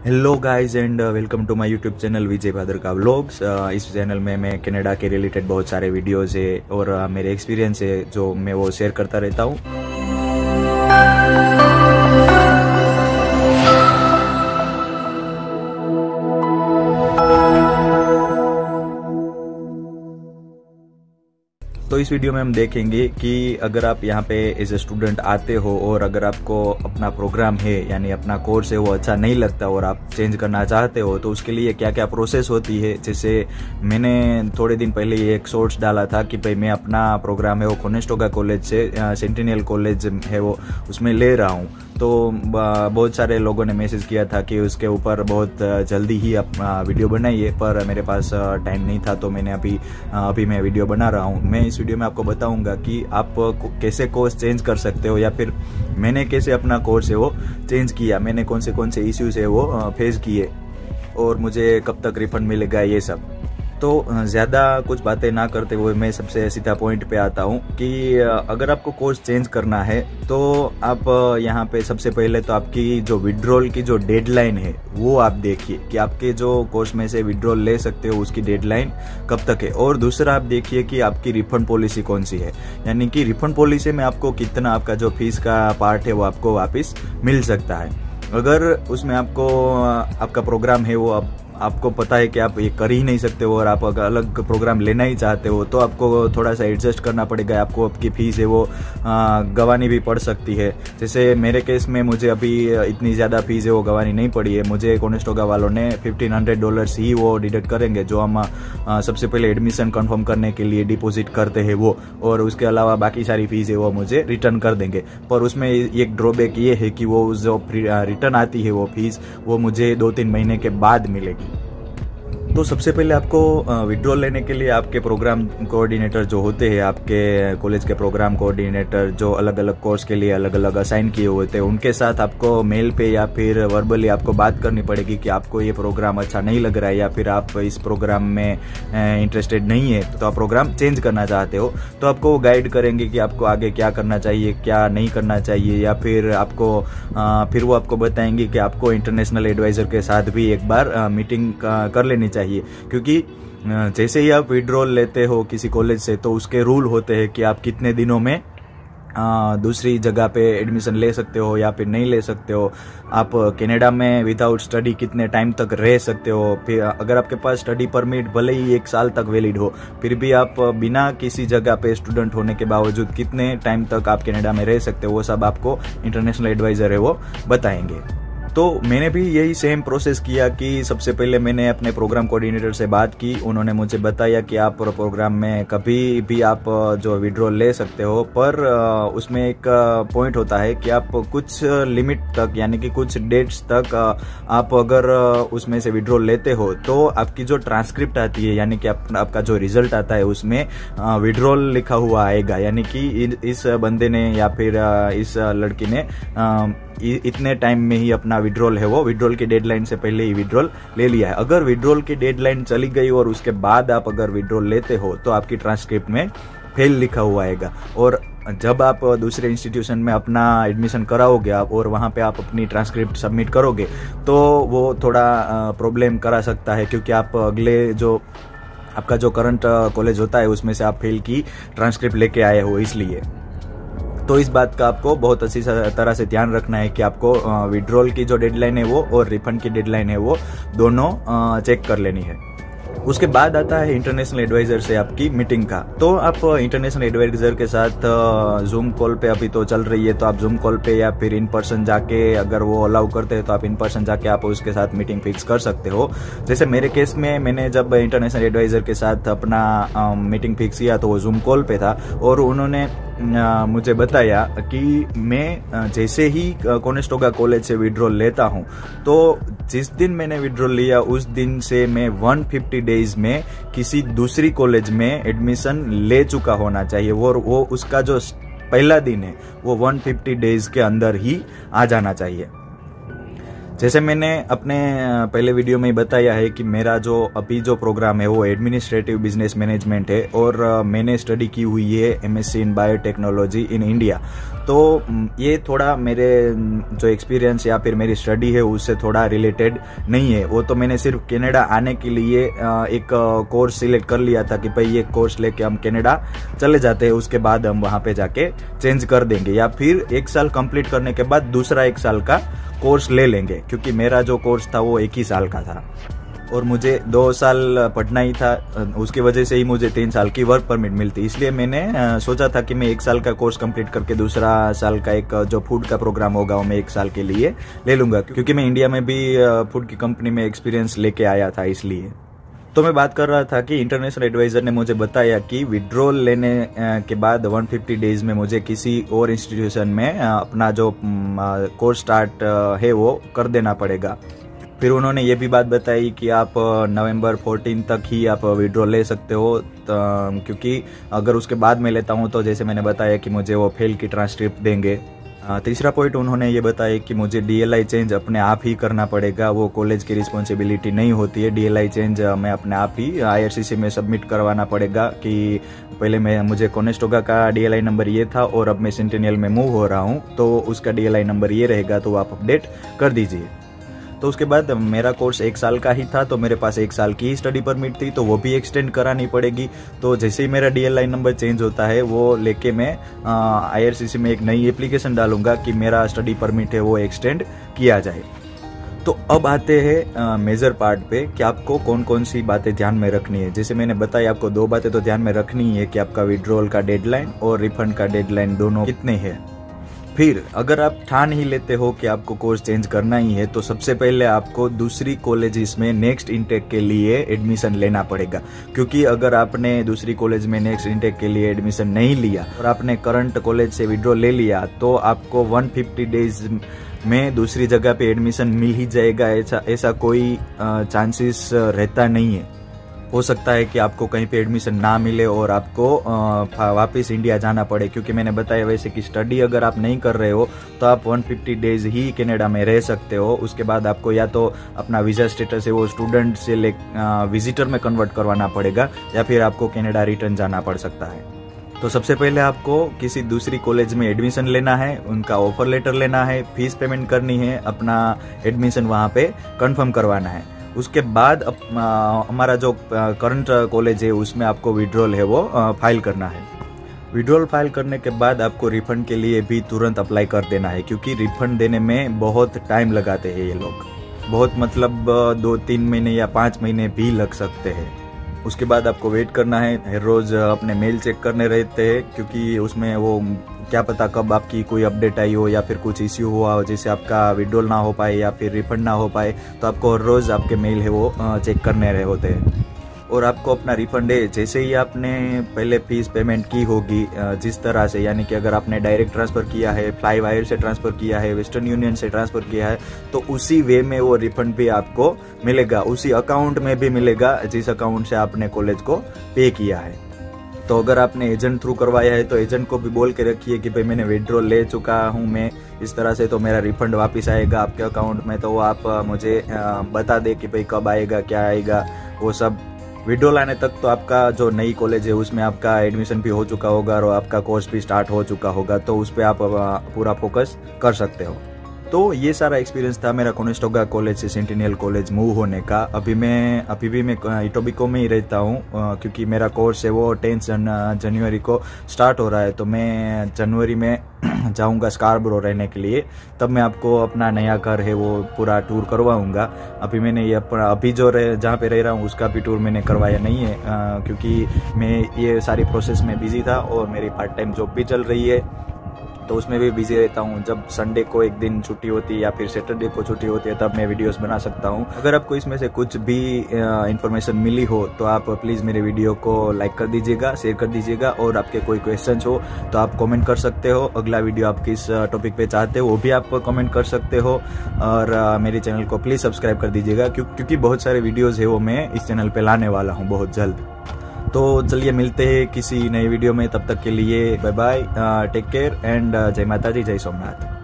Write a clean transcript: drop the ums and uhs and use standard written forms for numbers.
Hello guys and welcome to my YouTube channel Vijay Bhadar का vlogs. इस channel में मैं कनाडा के रिलेटेड बहुत सारे वीडियोस है और मेरे एक्सपीरियंस है जो मैं वो शेयर करता रहता हूँ। तो इस वीडियो में हम देखेंगे कि अगर आप यहाँ पे एज ए स्टूडेंट आते हो और अगर आपको अपना प्रोग्राम है यानी अपना कोर्स है वो अच्छा नहीं लगता और आप चेंज करना चाहते हो तो उसके लिए क्या क्या प्रोसेस होती है। जैसे मैंने थोड़े दिन पहले ये एक शॉर्ट्स डाला था कि भाई मैं अपना प्रोग्राम है वो कोनेस्टोगा कॉलेज से सेंटिनियल कॉलेज है वो उसमें ले रहा हूँ। तो बहुत सारे लोगों ने मैसेज किया था कि उसके ऊपर बहुत जल्दी ही वीडियो बनाइए, पर मेरे पास टाइम नहीं था तो मैंने अभी मैं वीडियो बना रहा हूँ। मैं इस वीडियो में आपको बताऊंगा कि आप कैसे कोर्स चेंज कर सकते हो या फिर मैंने कैसे अपना कोर्स है वो चेंज किया, मैंने कौन से इश्यूज है वो फेस किए और मुझे कब तक रिफंड मिलेगा, ये सब। तो ज़्यादा कुछ बातें ना करते हुए मैं सबसे सीधा पॉइंट पे आता हूँ कि अगर आपको कोर्स चेंज करना है तो आप यहाँ पे सबसे पहले तो आपकी जो विड्रॉल की जो डेडलाइन है वो आप देखिए कि आपके जो कोर्स में से विड्रॉल ले सकते हो उसकी डेडलाइन कब तक है। और दूसरा आप देखिए कि आपकी रिफंड पॉलिसी कौन सी है, यानी कि रिफंड पॉलिसी में आपको कितना आपका जो फीस का पार्ट है वो आपको वापस मिल सकता है। अगर उसमें आपको आपका प्रोग्राम है वो आपको पता है कि आप ये कर ही नहीं सकते हो और आप अगर अलग प्रोग्राम लेना ही चाहते हो तो आपको थोड़ा सा एडजस्ट करना पड़ेगा, आपको आपकी फीस है वो गंवानी भी पड़ सकती है। जैसे मेरे केस में मुझे अभी इतनी ज़्यादा फीस है वो गंवानी नहीं पड़ी है, मुझे कोनेस्टोगा वालों ने $1500 ही वो डिडक्ट करेंगे जो हम सबसे पहले एडमिशन कंफर्म करने के लिए डिपॉजिट करते हैं वो, और उसके अलावा बाकी सारी फीस है वो मुझे रिटर्न कर देंगे। पर उसमें एक ड्रॉबैक ये है कि वो जो रिटर्न आती है वो फीस वो मुझे 2-3 महीने के बाद मिलेगी। तो सबसे पहले आपको विड्रॉल लेने के लिए आपके प्रोग्राम कोऑर्डिनेटर जो होते हैं, आपके कॉलेज के प्रोग्राम कोऑर्डिनेटर जो अलग अलग कोर्स के लिए अलग अलग असाइन किए होते हैं, उनके साथ आपको मेल पे या फिर वर्बली आपको बात करनी पड़ेगी कि आपको ये प्रोग्राम अच्छा नहीं लग रहा है या फिर आप इस प्रोग्राम में इंटरेस्टेड नहीं है तो आप प्रोग्राम चेंज करना चाहते हो। तो आपको गाइड करेंगे कि आपको आगे क्या करना चाहिए क्या नहीं करना चाहिए, या फिर फिर वो आपको बताएंगे कि आपको इंटरनेशनल एडवाइजर के साथ भी एक बार मीटिंग कर लेनी चाहिए। क्योंकि जैसे ही आप विड्रॉल लेते हो किसी कॉलेज से तो उसके रूल होते हैं कि आप कितने दिनों में दूसरी जगह पे एडमिशन ले सकते हो या फिर नहीं ले सकते हो, आप कनाडा में विदाउट स्टडी कितने टाइम तक रह सकते हो। फिर अगर आपके पास स्टडी परमिट भले ही 1 साल तक वैलिड हो फिर भी आप बिना किसी जगह पे स्टूडेंट होने के बावजूद कितने टाइम तक आप कनाडा में रह सकते हो वो सब आपको इंटरनेशनल एडवाइजर है वो बताएंगे। तो मैंने भी यही सेम प्रोसेस किया कि सबसे पहले मैंने अपने प्रोग्राम कोऑर्डिनेटर से बात की, उन्होंने मुझे बताया कि आप प्रोग्राम में कभी भी आप जो विड्रॉल ले सकते हो, पर उसमें एक पॉइंट होता है कि आप कुछ लिमिट तक यानी कि कुछ डेट्स तक आप अगर उसमें से विड्रॉल लेते हो तो आपकी जो ट्रांसक्रिप्ट आती है यानी कि आपका जो रिजल्ट आता है उसमें विड्रॉल लिखा हुआ आएगा, यानी कि इस बंदे ने या फिर इस लड़की ने इतने टाइम में ही अपना विड्रॉल है वो विड्रॉल की डेडलाइन से पहले ही विड्रॉल ले लिया है। अगर विड्रॉल की डेडलाइन चली गई और उसके बाद आप अगर विड्रॉल लेते हो तो आपकी ट्रांसक्रिप्ट में फेल लिखा हुआ आएगा, और जब आप दूसरे इंस्टीट्यूशन में अपना एडमिशन कराओगे आप और वहाँ पे आप अपनी ट्रांसक्रिप्ट सबमिट करोगे तो वो थोड़ा प्रॉब्लम करा सकता है, क्योंकि आप अगले जो आपका जो करंट कॉलेज होता है उसमें से आप फेल की ट्रांसक्रिप्ट लेके आए हो, इसलिए। तो इस बात का आपको बहुत अच्छी तरह से ध्यान रखना है कि आपको विड्रॉल की जो डेडलाइन है वो और रिफंड की डेडलाइन है वो दोनों चेक कर लेनी है। उसके बाद आता है इंटरनेशनल एडवाइजर से आपकी मीटिंग का। तो आप इंटरनेशनल एडवाइजर के साथ जूम कॉल पे अभी तो चल रही है तो आप जूम कॉल पे या फिर इन पर्सन जाके अगर वो अलाउ करते हैं तो आप इन पर्सन जाके आप उसके साथ मीटिंग फिक्स कर सकते हो। जैसे मेरे केस में मैंने जब इंटरनेशनल एडवाइजर के साथ अपना मीटिंग फिक्स किया तो वो जूम कॉल पे था और उन्होंने मुझे बताया कि मैं जैसे ही कोनेस्टोगा कॉलेज से विड्रॉल लेता हूं तो जिस दिन मैंने विड्रॉल लिया उस दिन से मैं 150 डेज में किसी दूसरी कॉलेज में एडमिशन ले चुका होना चाहिए, वो उसका जो पहला दिन है वो 150 डेज के अंदर ही आ जाना चाहिए। जैसे मैंने अपने पहले वीडियो में बताया है कि मेरा जो अभी जो प्रोग्राम है वो एडमिनिस्ट्रेटिव बिजनेस मैनेजमेंट है और मैंने स्टडी की हुई है MSc in biotechnology in India. तो ये थोड़ा मेरे जो एक्सपीरियंस या फिर मेरी स्टडी है उससे थोड़ा रिलेटेड नहीं है। वो तो मैंने सिर्फ कनाडा आने के लिए एक कोर्स सिलेक्ट कर लिया था कि भाई ये कोर्स लेके हम कनाडा चले जाते हैं, उसके बाद हम वहाँ पे जाके चेंज कर देंगे या फिर 1 साल कंप्लीट करने के बाद दूसरा 1 साल का कोर्स ले लेंगे, क्योंकि मेरा जो कोर्स था वो 1 ही साल का था और मुझे 2 साल पढ़ना ही था। उसकी वजह से ही मुझे 3 साल की वर्क परमिट मिलती, इसलिए मैंने सोचा था कि मैं 1 साल का कोर्स कंप्लीट करके दूसरा साल का एक जो फूड का प्रोग्राम होगा वो मैं 1 साल के लिए ले लूंगा, क्योंकि मैं इंडिया में भी फूड की कंपनी में एक्सपीरियंस लेके आया था। इसलिए तो मैं बात कर रहा था कि इंटरनेशनल एडवाइजर ने मुझे बताया कि विड्रॉल लेने के बाद 150 डेज में मुझे किसी और इंस्टीट्यूशन में अपना जो कोर्स स्टार्ट है वो कर देना पड़ेगा। फिर उन्होंने ये भी बात बताई कि आप नवंबर 14 तक ही आप विड्रॉल ले सकते हो, क्योंकि अगर उसके बाद में लेता हूँ तो जैसे मैंने बताया कि मुझे वो फेल की ट्रांसक्रिप्ट देंगे। तीसरा पॉइंट उन्होंने ये बताया कि मुझे डीएलआई चेंज अपने आप ही करना पड़ेगा, वो कॉलेज की रिस्पॉन्सिबिलिटी नहीं होती है। डीएलआई चेंज मैं अपने आप ही आईआरसीसी में सबमिट करवाना पड़ेगा कि पहले मुझे कोनेस्टोगा का डीएलआई नंबर ये था और अब मैं सेंटिनियल में मूव हो रहा हूँ तो उसका डीएलआई नंबर ये रहेगा, तो आप अपडेट कर दीजिए। तो उसके बाद मेरा कोर्स 1 साल का ही था, तो मेरे पास 1 साल की ही स्टडी परमिट थी, तो वो भी एक्सटेंड करानी पड़ेगी। तो जैसे ही मेरा डीएलआई नंबर चेंज होता है वो लेके मैं आईआरसीसी में एक नई एप्लीकेशन डालूंगा कि मेरा स्टडी परमिट है वो एक्सटेंड किया जाए। तो अब आते हैं मेजर पार्ट पे कि आपको कौन कौन सी बातें ध्यान में रखनी है। जैसे मैंने बताया आपको 2 बातें तो ध्यान में रखनी है कि आपका विड्रॉल का डेडलाइन और रिफंड का डेडलाइन दोनों कितने हैं। फिर अगर आप ठान ही लेते हो कि आपको कोर्स चेंज करना ही है तो सबसे पहले आपको दूसरी कॉलेजेस में नेक्स्ट इनटेक के लिए एडमिशन लेना पड़ेगा, क्योंकि अगर आपने दूसरी कॉलेज में नेक्स्ट इनटेक के लिए एडमिशन नहीं लिया और आपने करंट कॉलेज से विड्रॉ ले लिया तो आपको 150 डेज में दूसरी जगह पे एडमिशन मिल ही जाएगा। ऐसा कोई चांसेस रहता नहीं है। हो सकता है कि आपको कहीं पे एडमिशन ना मिले और आपको वापस इंडिया जाना पड़े, क्योंकि मैंने बताया वैसे कि स्टडी अगर आप नहीं कर रहे हो तो आप 150 डेज ही कनाडा में रह सकते हो। उसके बाद आपको या तो अपना वीज़ा स्टेटस है वो स्टूडेंट से विजिटर में कन्वर्ट करवाना पड़ेगा या फिर आपको कनाडा रिटर्न जाना पड़ सकता है। तो सबसे पहले आपको किसी दूसरी कॉलेज में एडमिशन लेना है, उनका ऑफर लेटर लेना है, फीस पेमेंट करनी है, अपना एडमिशन वहाँ पे कंफर्म करवाना है। उसके बाद हमारा जो करंट कॉलेज है उसमें आपको विड्रॉल है वो फाइल करना है। विड्रॉल फाइल करने के बाद आपको रिफंड के लिए भी तुरंत अप्लाई कर देना है, क्योंकि रिफंड देने में बहुत टाइम लगाते हैं ये लोग, बहुत मतलब 2-3 महीने या 5 महीने भी लग सकते हैं। उसके बाद आपको वेट करना है, हर रोज़ अपने मेल चेक करने रहते हैं, क्योंकि उसमें वो क्या पता कब आपकी कोई अपडेट आई हो या फिर कुछ इश्यू हुआ हो जैसे आपका विड्रॉल ना हो पाए या फिर रिफंड ना हो पाए, तो आपको हर रोज़ आपके मेल है वो चेक करने रहे होते हैं। और आपको अपना रिफंड है जैसे ही आपने पहले फीस पेमेंट की होगी जिस तरह से, यानी कि अगर आपने डायरेक्ट ट्रांसफ़र किया है, फ्लाई वायर से ट्रांसफ़र किया है, वेस्टर्न यूनियन से ट्रांसफ़र किया है, तो उसी वे में वो रिफंड भी आपको मिलेगा, उसी अकाउंट में भी मिलेगा जिस अकाउंट से आपने कॉलेज को पे किया है। तो अगर आपने एजेंट थ्रू करवाया है तो एजेंट को भी बोल के रखिए कि भाई मैंने विड्रॉल ले चुका हूँ मैं इस तरह से, तो मेरा रिफंड वापस आएगा आपके अकाउंट में, तो वो आप मुझे बता दे कि भाई कब आएगा, क्या आएगा, वो सब। विड्रॉल आने तक तो आपका जो नई कॉलेज है उसमें आपका एडमिशन भी हो चुका होगा और आपका कोर्स भी स्टार्ट हो चुका होगा, तो उस पर आप पूरा फोकस कर सकते हो। तो ये सारा एक्सपीरियंस था मेरा कोनेस्टोगा कॉलेज से सेंटिनियल कॉलेज मूव होने का। अभी भी मैं इटोबिको में ही रहता हूँ, क्योंकि मेरा कोर्स है वो 10 जनवरी को स्टार्ट हो रहा है, तो मैं जनवरी में जाऊंगा स्कार्बरो रहने के लिए, तब मैं आपको अपना नया घर है वो पूरा टूर करवाऊंगा। अभी मैंने ये अभी जो जहाँ पे रह रहा हूँ उसका भी टूर मैंने करवाया नहीं है, क्योंकि मैं ये सारी प्रोसेस में बिजी था और मेरी पार्ट टाइम जॉब भी चल रही है, तो उसमें भी बिजी रहता हूँ। जब संडे को एक दिन छुट्टी होती है या फिर सैटरडे को छुट्टी होती है तब मैं वीडियोस बना सकता हूँ। अगर आपको इसमें से कुछ भी इन्फॉर्मेशन मिली हो तो आप प्लीज़ मेरे वीडियो को लाइक कर दीजिएगा, शेयर कर दीजिएगा, और आपके कोई क्वेश्चंस हो तो आप कमेंट कर सकते हो। अगला वीडियो आप किस टॉपिक पे चाहते हो वो भी आप कमेंट कर सकते हो, और मेरे चैनल को प्लीज़ सब्सक्राइब कर दीजिएगा, क्योंकि बहुत सारे वीडियोज़ है वो मैं इस चैनल पर लाने वाला हूँ बहुत जल्द। तो चलिए मिलते हैं किसी नए वीडियो में, तब तक के लिए bye bye, take care and जय माता दी, जय सोमनाथ।